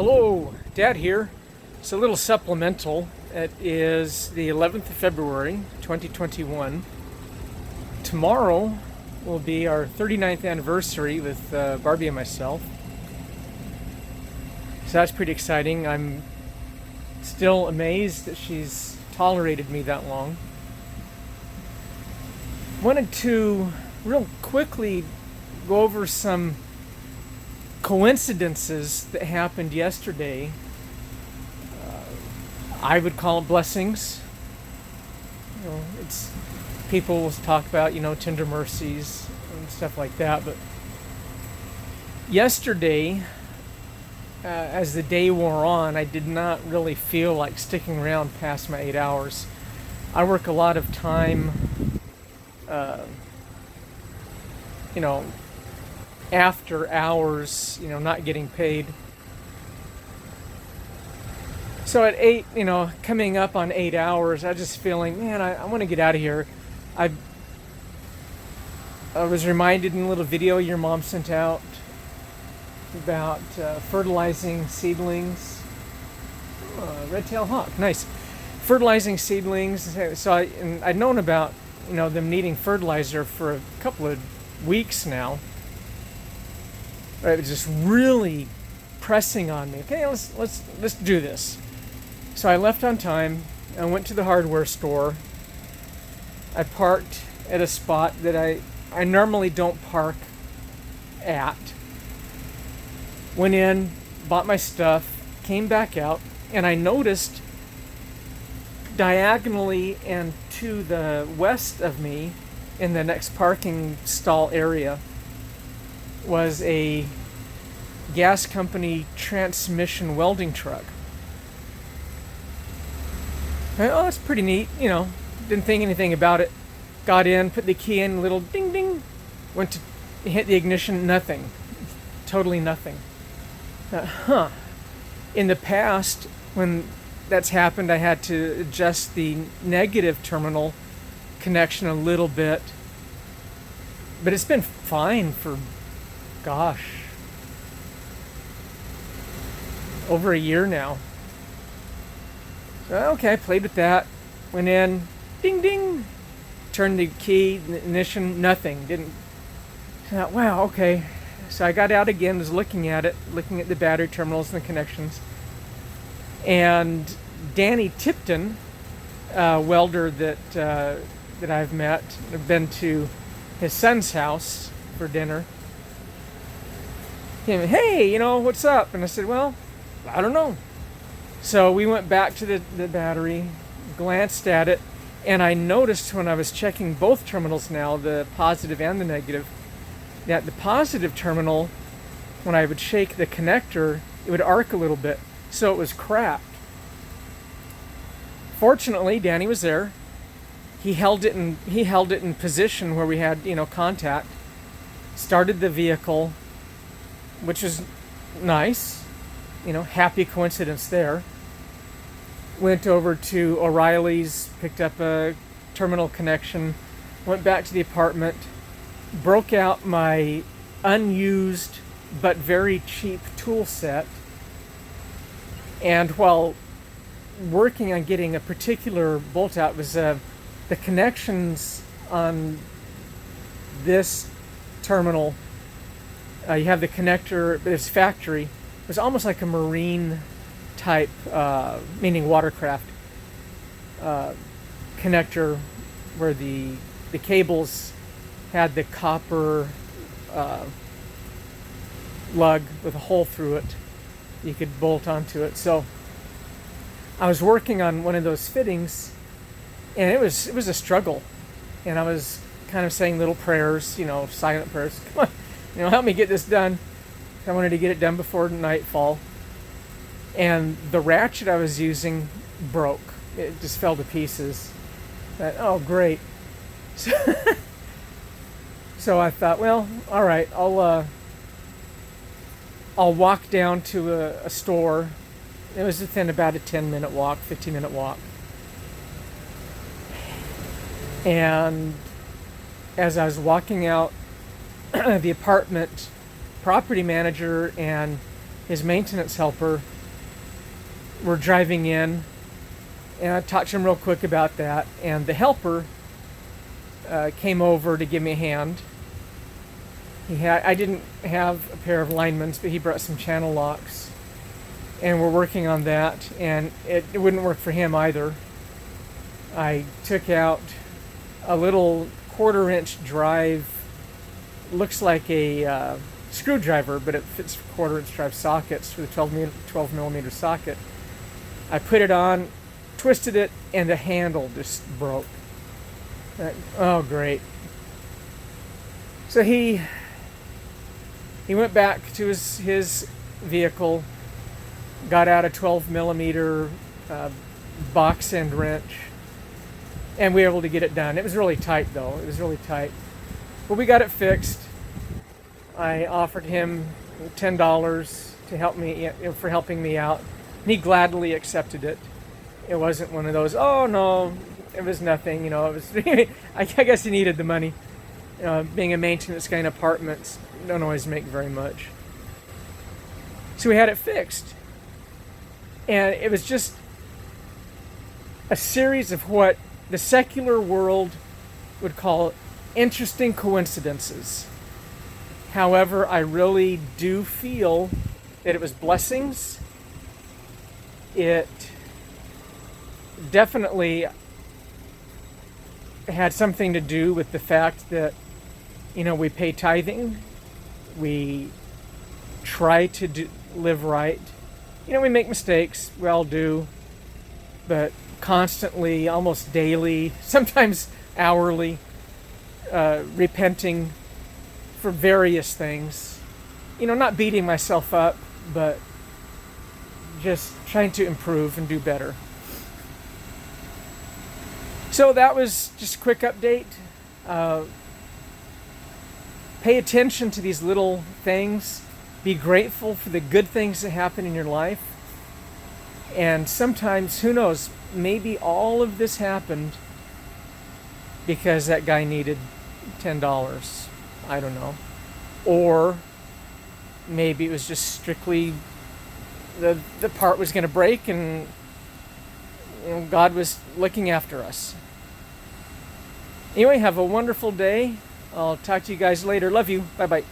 Hello, Dad here. It's a little supplemental. It is the 11th of February, 2021. Tomorrow will be our 39th anniversary with Barbie and myself. So that's pretty exciting. I'm still amazed that she's tolerated me that long. Wanted to real quickly go over some coincidences that happened yesterday. I would call it blessings. It's people will talk about tender mercies and stuff like that, but yesterday, as the day wore on, I did not really feel like sticking around past my 8 hours. I work a lot of time, uh, you know, after hours, not getting paid. So at 8, coming up on 8 hours, I was just feeling, man, I want to get out of here. I I was reminded in a little video your mom sent out about fertilizing seedlings. Red-tailed hawk, nice. Fertilizing seedlings. So I'd known about them needing fertilizer for a couple of weeks now. It was just really pressing on me. Okay, let's do this. So I left on time. I went to the hardware store. I parked at a spot that I normally don't park at. Went in, bought my stuff, came back out, and I noticed diagonally and to the west of me in the next parking stall area was a gas company transmission welding truck. Oh, that's pretty neat, didn't think anything about it. Got in, put the key in, little ding ding, went to hit the ignition, nothing. Totally nothing. In the past, when that's happened, I had to adjust the negative terminal connection a little bit. But it's been fine for, over a year now. So, okay, I played with that. Went in, ding ding, turned the key, ignition, nothing. Didn't. Wow, okay. So I got out again, was looking at it, looking at the battery terminals and the connections. And Danny Tipton, welder that I've met, I've been to his son's house for dinner. He came, hey, what's up? And I said, well, I don't know. So we went back to the battery, glanced at it, and I noticed when I was checking both terminals now, the positive and the negative, that the positive terminal, when I would shake the connector, it would arc a little bit. So it was cracked. Fortunately, Danny was there. He held it in position where we had, contact. Started the vehicle, which is nice. Happy coincidence there. Went over to O'Reilly's, picked up a terminal connection, went back to the apartment, broke out my unused but very cheap tool set, and while working on getting a particular bolt out, was the connections on this terminal. You have the connector, but it's factory. It was almost like a marine type, meaning watercraft connector, where the cables had the copper lug with a hole through it. You could bolt onto it. So I was working on one of those fittings, and it was a struggle. And I was kind of saying little prayers, silent prayers. Come on, help me get this done. I wanted to get it done before nightfall. And the ratchet I was using broke. It just fell to pieces. Oh, great. So I thought, well, all right, I'll walk down to a store. It was within about a 10-minute walk, 15-minute walk. And as I was walking out, the apartment property manager and his maintenance helper, were driving in, and I talked to him real quick about that. And the helper came over to give me a hand. I didn't have a pair of linemen's, but he brought some channel locks, and we're working on that. And it wouldn't work for him either. I took out a little 1/4-inch drive, looks like a screwdriver, but it fits 1/4-inch drive sockets with a 12 millimeter socket. I put it on, twisted it, and the handle just broke. Oh, great. So he went back to his vehicle, got out a 12 millimeter box end wrench, and we were able to get it done. It was really tight, though. It was really tight. But we got it fixed. I offered him $10 to help me, for helping me out, and he gladly accepted it. It wasn't one of those, oh no, it was nothing, It was. I guess he needed the money. Being a maintenance guy in apartments, don't always make very much. So we had it fixed, and it was just a series of what the secular world would call interesting coincidences. However, I really do feel that it was blessings. It definitely had something to do with the fact that, we pay tithing. We try to live right. We make mistakes. We all do. But constantly, almost daily, sometimes hourly, repenting for various things. Not beating myself up, but just trying to improve and do better. So that was just a quick update. Pay attention to these little things. Be grateful for the good things that happen in your life. And sometimes, who knows, maybe all of this happened because that guy needed $10. I don't know. Or maybe it was just strictly the part was going to break, and God was looking after us. Anyway, have a wonderful day. I'll talk to you guys later. Love you. Bye-bye.